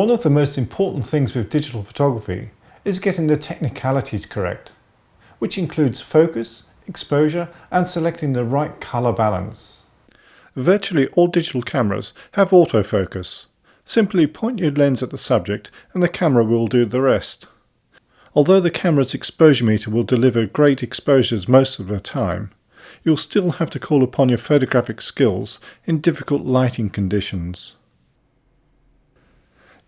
One of the most important things with digital photography is getting the technicalities correct, which includes focus, exposure and selecting the right colour balance. Virtually all digital cameras have autofocus. Simply point your lens at the subject and the camera will do the rest. Although the camera's exposure meter will deliver great exposures most of the time, you'll still have to call upon your photographic skills in difficult lighting conditions.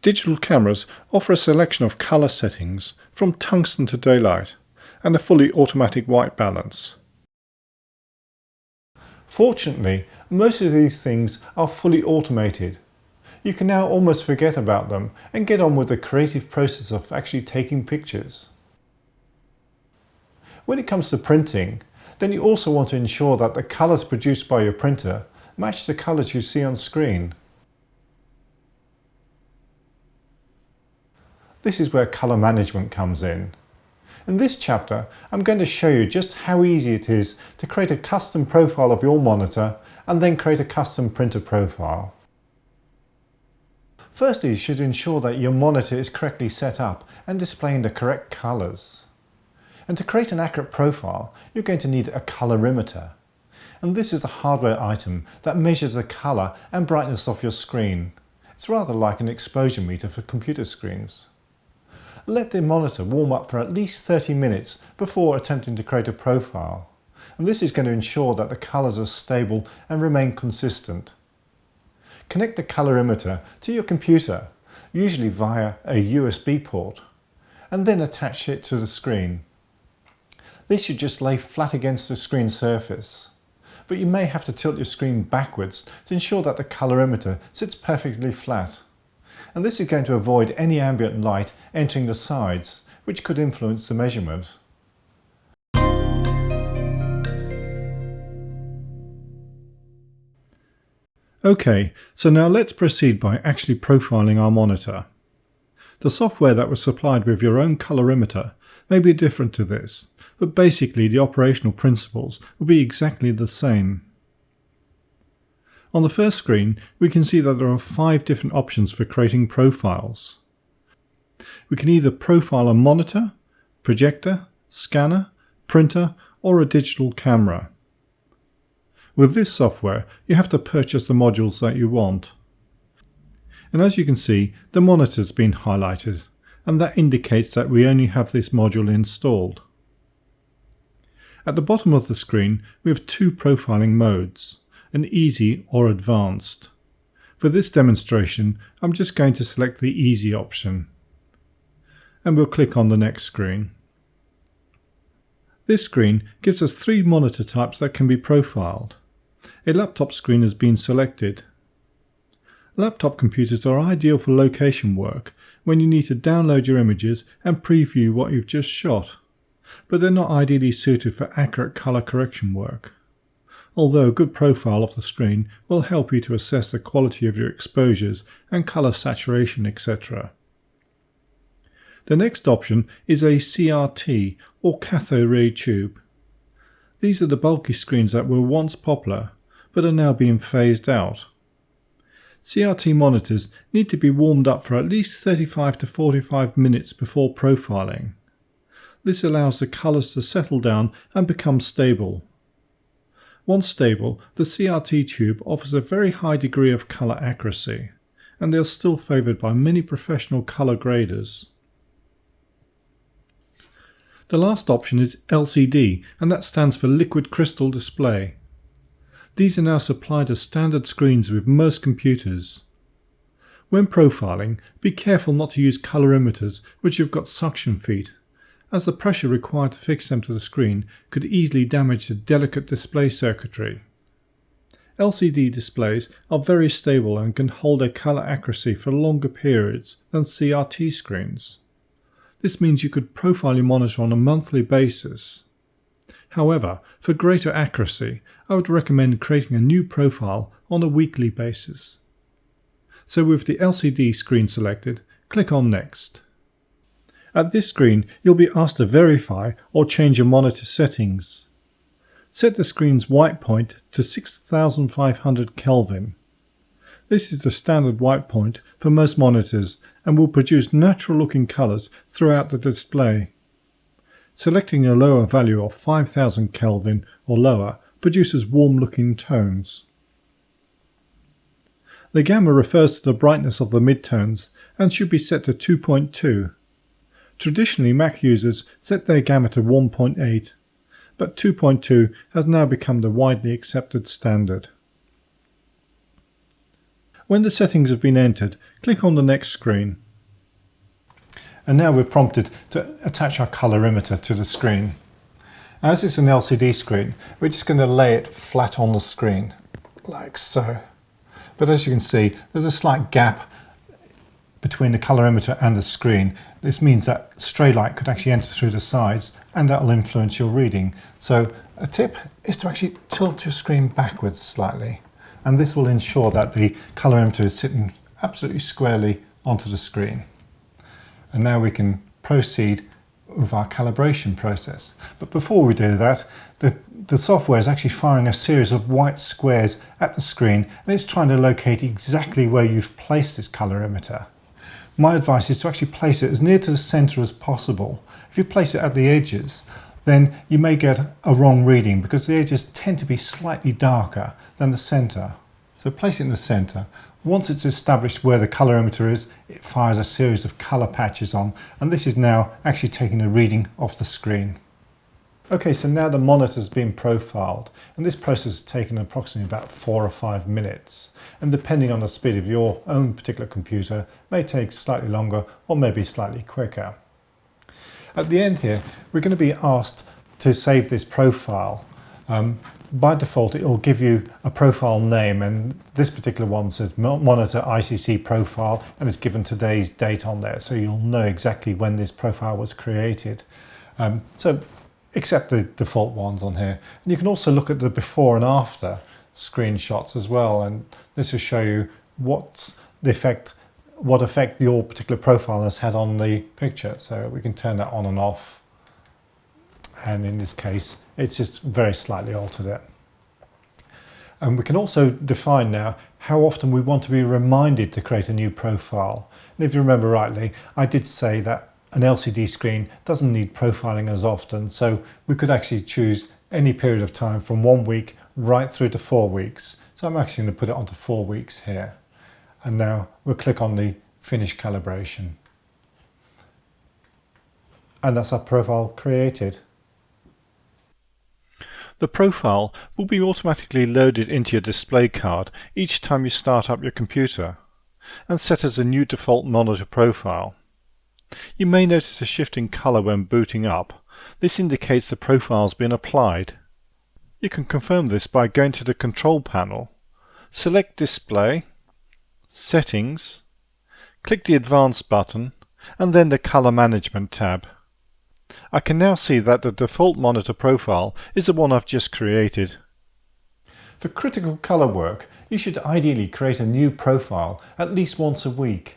Digital cameras offer a selection of colour settings from tungsten to daylight and a fully automatic white balance. Fortunately, most of these things are fully automated. You can now almost forget about them and get on with the creative process of actually taking pictures. When it comes to printing, then you also want to ensure that the colours produced by your printer match the colours you see on screen. This is where colour management comes in. In this chapter, I'm going to show you just how easy it is to create a custom profile of your monitor and then create a custom printer profile. Firstly, you should ensure that your monitor is correctly set up and displaying the correct colours. And to create an accurate profile, you're going to need a colorimeter. And this is a hardware item that measures the colour and brightness of your screen. It's rather like an exposure meter for computer screens. Let the monitor warm up for at least 30 minutes before attempting to create a profile. And this is going to ensure that the colours are stable and remain consistent. Connect the colorimeter to your computer, usually via a USB port, and then attach it to the screen. This should just lay flat against the screen surface, but you may have to tilt your screen backwards to ensure that the colorimeter sits perfectly flat. And this is going to avoid any ambient light entering the sides, which could influence the measurement. Okay, so now let's proceed by actually profiling our monitor. The software that was supplied with your own colorimeter may be different to this, but basically the operational principles will be exactly the same. On the first screen, we can see that there are 5 different options for creating profiles. We can either profile a monitor, projector, scanner, printer, or a digital camera. With this software, you have to purchase the modules that you want. And as you can see, the monitor's been highlighted, and that indicates that we only have this module installed. At the bottom of the screen, we have 2 profiling modes, an easy or advanced. For this demonstration, I'm just going to select the easy option, and we'll click on the next screen. This screen gives us 3 monitor types that can be profiled. A laptop screen has been selected. Laptop computers are ideal for location work when you need to download your images and preview what you've just shot, but they're not ideally suited for accurate colour correction work. Although a good profile of the screen will help you to assess the quality of your exposures and colour saturation, etc. The next option is a CRT or cathode ray tube. These are the bulky screens that were once popular but are now being phased out. CRT monitors need to be warmed up for at least 35 to 45 minutes before profiling. This allows the colours to settle down and become stable. Once stable, the CRT tube offers a very high degree of colour accuracy, and they are still favoured by many professional colour graders. The last option is LCD, and that stands for liquid crystal display. These are now supplied as standard screens with most computers. When profiling, be careful not to use colorimeters which have got suction feet, as the pressure required to fix them to the screen could easily damage the delicate display circuitry. LCD displays are very stable and can hold a colour accuracy for longer periods than CRT screens. This means you could profile your monitor on a monthly basis. However, for greater accuracy, I would recommend creating a new profile on a weekly basis. So with the LCD screen selected, click on Next. At this screen, you'll be asked to verify or change your monitor settings. Set the screen's white point to 6500 Kelvin. This is the standard white point for most monitors and will produce natural looking colours throughout the display. Selecting a lower value of 5000 Kelvin or lower produces warm looking tones. The gamma refers to the brightness of the midtones and should be set to 2.2. Traditionally, Mac users set their gamma to 1.8, but 2.2 has now become the widely accepted standard. When the settings have been entered, click on the next screen. And now we're prompted to attach our colorimeter to the screen. As it's an LCD screen, we're just going to lay it flat on the screen, like so. But as you can see, there's a slight gap between the colorimeter and the screen. This means that stray light could actually enter through the sides, and that will influence your reading. So a tip is to actually tilt your screen backwards slightly, and this will ensure that the colorimeter is sitting absolutely squarely onto the screen. And now we can proceed with our calibration process. But before we do that, the software is actually firing a series of white squares at the screen, and it's trying to locate exactly where you've placed this colorimeter. My advice is to actually place it as near to the center as possible. If you place it at the edges, then you may get a wrong reading because the edges tend to be slightly darker than the center. So place it in the center. Once it's established where the colorimeter is, it fires a series of color patches on, and this is now actually taking a reading off the screen. Okay, so now the monitor's been profiled, and this process has taken approximately about 4 or 5 minutes. And depending on the speed of your own particular computer, it may take slightly longer or maybe slightly quicker. At the end here, we're going to be asked to save this profile. By default, it will give you a profile name, and this particular one says Monitor ICC Profile, and it's given today's date on there, so you'll know exactly when this profile was created. So accept the default ones on here. And you can also look at the before and after screenshots as well, and this will show you what effect your particular profile has had on the picture. So we can turn that on and off. And in this case, it's just very slightly altered it. And we can also define now how often we want to be reminded to create a new profile. And if you remember rightly, I did say that an LCD screen doesn't need profiling as often, so we could actually choose any period of time from 1 week right through to 4 weeks. So I'm actually going to put it onto 4 weeks here. And now we'll click on the Finish Calibration. And that's our profile created. The profile will be automatically loaded into your display card each time you start up your computer, and set as a new default monitor profile. You may notice a shift in colour when booting up. This indicates the profile has been applied. You can confirm this by going to the Control panel, select Display, Settings, click the Advanced button, and then the Colour Management tab. I can now see that the default monitor profile is the one I've just created. For critical colour work, you should ideally create a new profile at least once a week.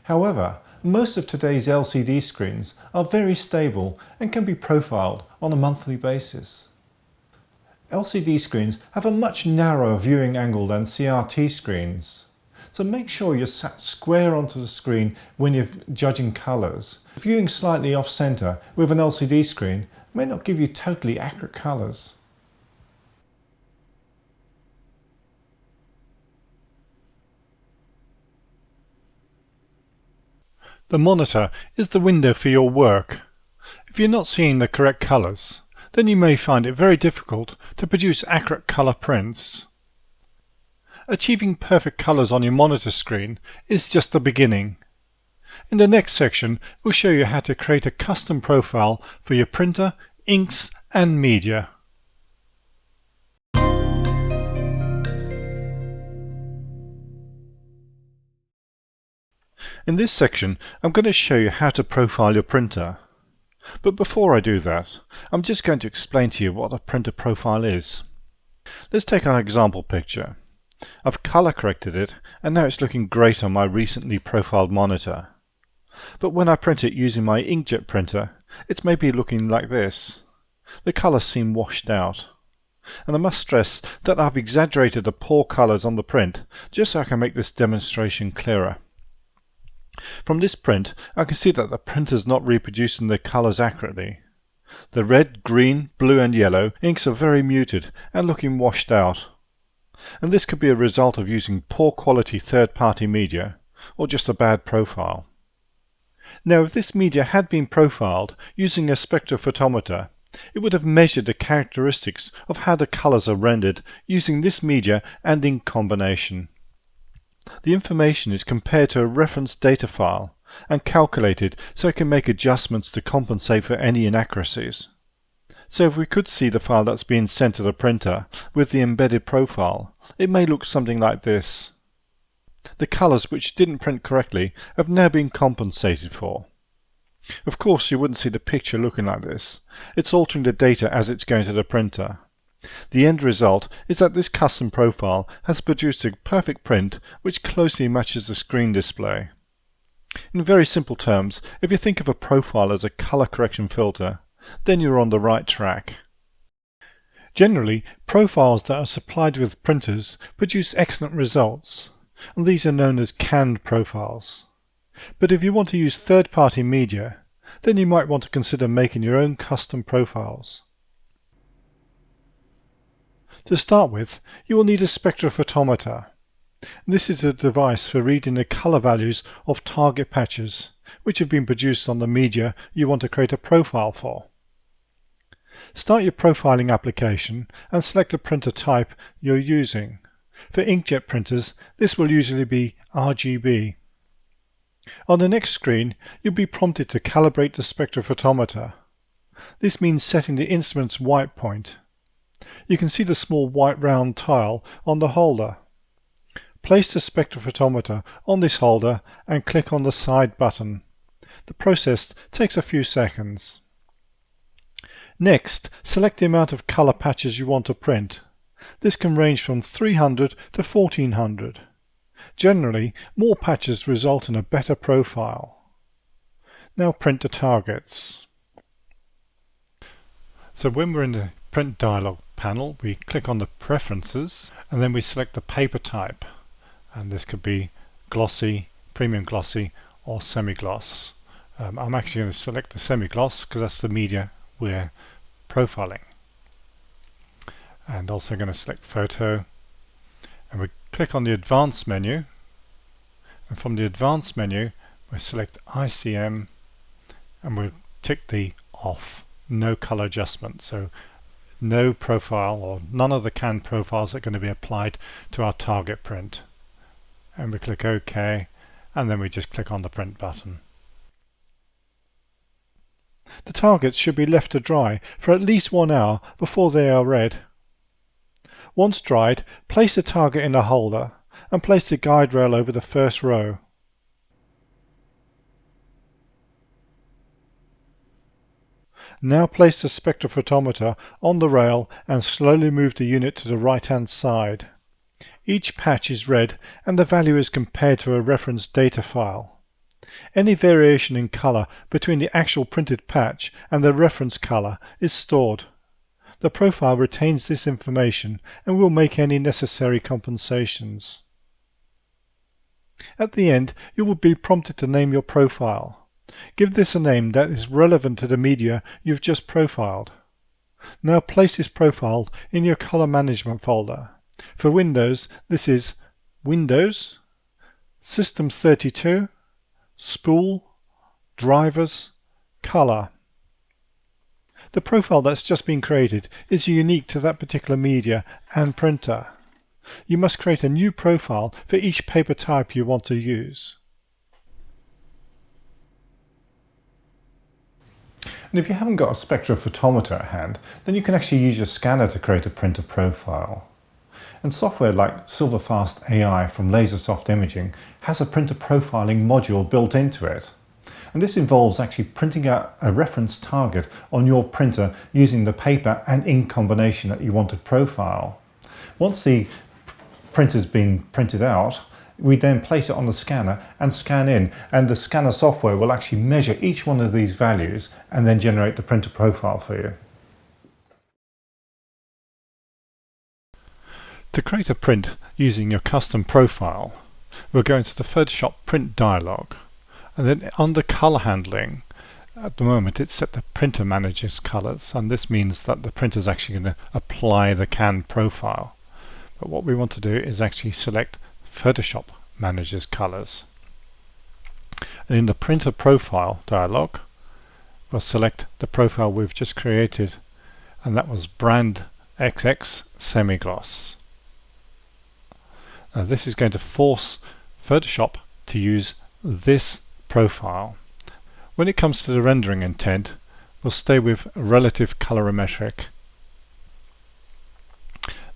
However, most of today's LCD screens are very stable and can be profiled on a monthly basis. LCD screens have a much narrower viewing angle than CRT screens, so make sure you're sat square onto the screen when you're judging colours. Viewing slightly off centre with an LCD screen may not give you totally accurate colours. The monitor is the window for your work. If you're not seeing the correct colours, then you may find it very difficult to produce accurate colour prints. Achieving perfect colours on your monitor screen is just the beginning. In the next section, we'll show you how to create a custom profile for your printer, inks and media. In this section, I'm going to show you how to profile your printer. But before I do that, I'm just going to explain to you what a printer profile is. Let's take our example picture. I've color corrected it, and now it's looking great on my recently profiled monitor. But when I print it using my inkjet printer, it's maybe looking like this. The colours seem washed out. And I must stress that I've exaggerated the poor colours on the print, just so I can make this demonstration clearer. From this print, I can see that the printer is not reproducing the colours accurately. The red, green, blue and yellow inks are very muted and looking washed out. And this could be a result of using poor quality third-party media, or just a bad profile. Now, if this media had been profiled using a spectrophotometer, it would have measured the characteristics of how the colours are rendered using this media and ink combination. The information is compared to a reference data file and calculated so it can make adjustments to compensate for any inaccuracies. So if we could see the file that's being sent to the printer with the embedded profile, it may look something like this. The colours which didn't print correctly have now been compensated for. Of course you wouldn't see the picture looking like this. It's altering the data as it's going to the printer. The end result is that this custom profile has produced a perfect print which closely matches the screen display. In very simple terms, if you think of a profile as a colour correction filter, then you're on the right track. Generally, profiles that are supplied with printers produce excellent results, and these are known as canned profiles. But if you want to use third-party media, then you might want to consider making your own custom profiles. To start with, you will need a spectrophotometer. This is a device for reading the colour values of target patches, which have been produced on the media you want to create a profile for. Start your profiling application and select the printer type you're using. For inkjet printers, this will usually be RGB. On the next screen, you'll be prompted to calibrate the spectrophotometer. This means setting the instrument's white point. You can see the small white round tile on the holder. Place the spectrophotometer on this holder and click on the side button. The process takes a few seconds. Next, select the amount of colour patches you want to print. This can range from 300 to 1400. Generally, more patches result in a better profile. Now print the targets. So when we're in the print dialog panel, we click on the preferences and then we select the paper type. And this could be glossy, premium glossy or semi-gloss. I'm actually going to select the semi-gloss because that's the media we're profiling. And also going to select photo, and we click on the advanced menu, and from the advanced menu we select ICM and we'll tick the off, no color adjustment, so no profile or none of the canned profiles are going to be applied to our target print. And we click OK, and then we just click on the print button. The targets should be left to dry for at least 1 hour before they are read. Once dried, place the target in a holder and place the guide rail over the first row. Now place the spectrophotometer on the rail and slowly move the unit to the right-hand side. Each patch is read and the value is compared to a reference data file. Any variation in colour between the actual printed patch and the reference colour is stored. The profile retains this information and will make any necessary compensations. At the end, you will be prompted to name your profile. Give this a name that is relevant to the media you've just profiled. Now place this profile in your colour management folder. For Windows, this is Windows, System 32, Spool, Drivers, Colour. The profile that's just been created is unique to that particular media and printer. You must create a new profile for each paper type you want to use. And if you haven't got a spectrophotometer at hand, then you can actually use your scanner to create a printer profile. And software like Silverfast AI from Lasersoft Imaging has a printer profiling module built into it. And this involves actually printing out a reference target on your printer using the paper and ink combination that you want to profile. Once the printer's been printed out, we then place it on the scanner and scan in, and the scanner software will actually measure each one of these values and then generate the printer profile for you. To create a print using your custom profile, we'll go into the Photoshop print dialog. And then under color handling, at the moment it's set to printer manages colors, and this means that the printer is actually going to apply the can profile. But what we want to do is actually select Photoshop manages colors. And in the printer profile dialog, we'll select the profile we've just created, and that was brand XX semi-gloss. Now this is going to force Photoshop to use this profile. When it comes to the rendering intent, we'll stay with relative colorimetric.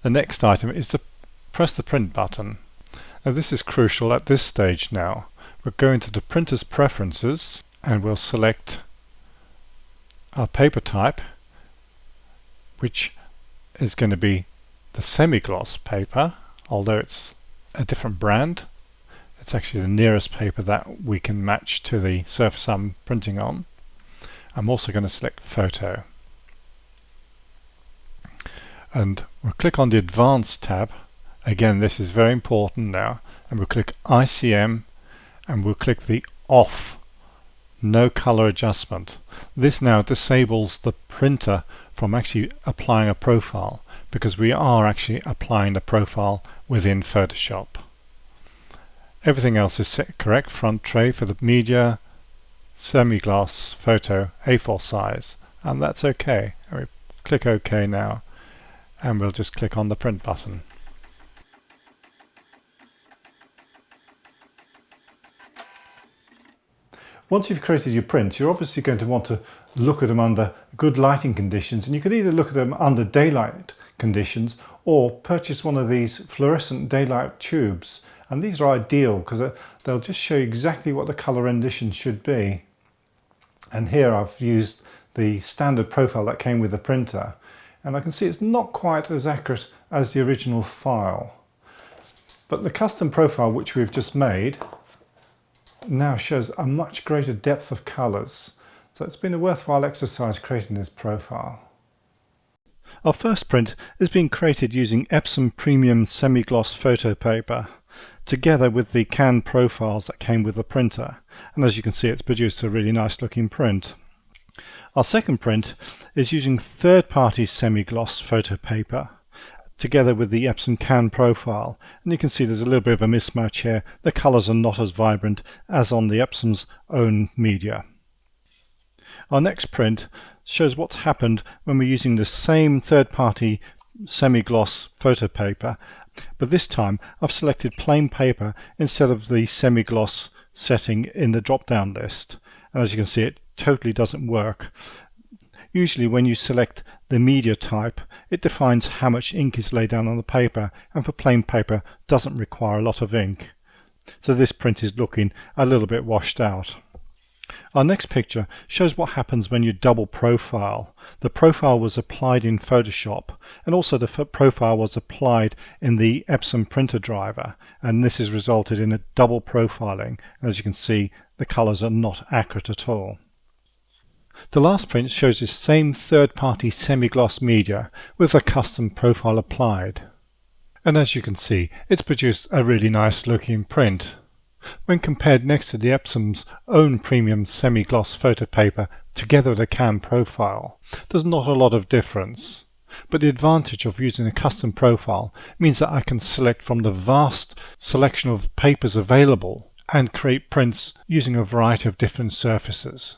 The next item is to press the print button. Now this is crucial at this stage now. We'll go into the printer's preferences and we'll select our paper type, which is going to be the semi-gloss paper, although it's a different brand. It's actually the nearest paper that we can match to the surface I'm printing on. I'm also going to select photo. And we'll click on the Advanced tab. Again, this is very important now. And we'll click ICM and we'll click the Off, no color adjustment. This now disables the printer from actually applying a profile, because we are actually applying the profile within Photoshop. Everything else is set correct. Front tray for the media, semi-gloss, photo, A4 size, and that's okay. And we click OK now, and we'll just click on the print button. Once you've created your prints, you're obviously going to want to look at them under good lighting conditions, and you can either look at them under daylight conditions or purchase one of these fluorescent daylight tubes. And these are ideal because they'll just show you exactly what the color rendition should be. And here I've used the standard profile that came with the printer, and I can see it's not quite as accurate as the original file. But the custom profile which we've just made now shows a much greater depth of colors. So it's been a worthwhile exercise creating this profile. Our first print is being created using Epsom Premium Semi-Gloss photo paper, together with the can profiles that came with the printer, and as you can see, it's produced a really nice looking print. Our second print is using third-party semi-gloss photo paper together with the Epsom can profile, and you can see there's a little bit of a mismatch here. The colours are not as vibrant as on the Epsom's own media. Our next print shows what's happened when we're using the same third-party semi-gloss photo paper, but this time I've selected plain paper instead of the semi-gloss setting in the drop-down list, and as you can see, it totally doesn't work. Usually when you select the media type, it defines how much ink is laid down on the paper, and for plain paper doesn't require a lot of ink. So this print is looking a little bit washed out. Our next picture shows what happens when you double profile. The profile was applied in Photoshop, and also the profile was applied in the Epsom printer driver, and this has resulted in a double profiling. As you can see, the colors are not accurate at all. The last print shows the same third-party semi-gloss media with a custom profile applied, and as you can see, it's produced a really nice looking print. When compared next to the Epsom's own premium semi-gloss photo paper together with a can profile, there's not a lot of difference. But the advantage of using a custom profile means that I can select from the vast selection of papers available and create prints using a variety of different surfaces.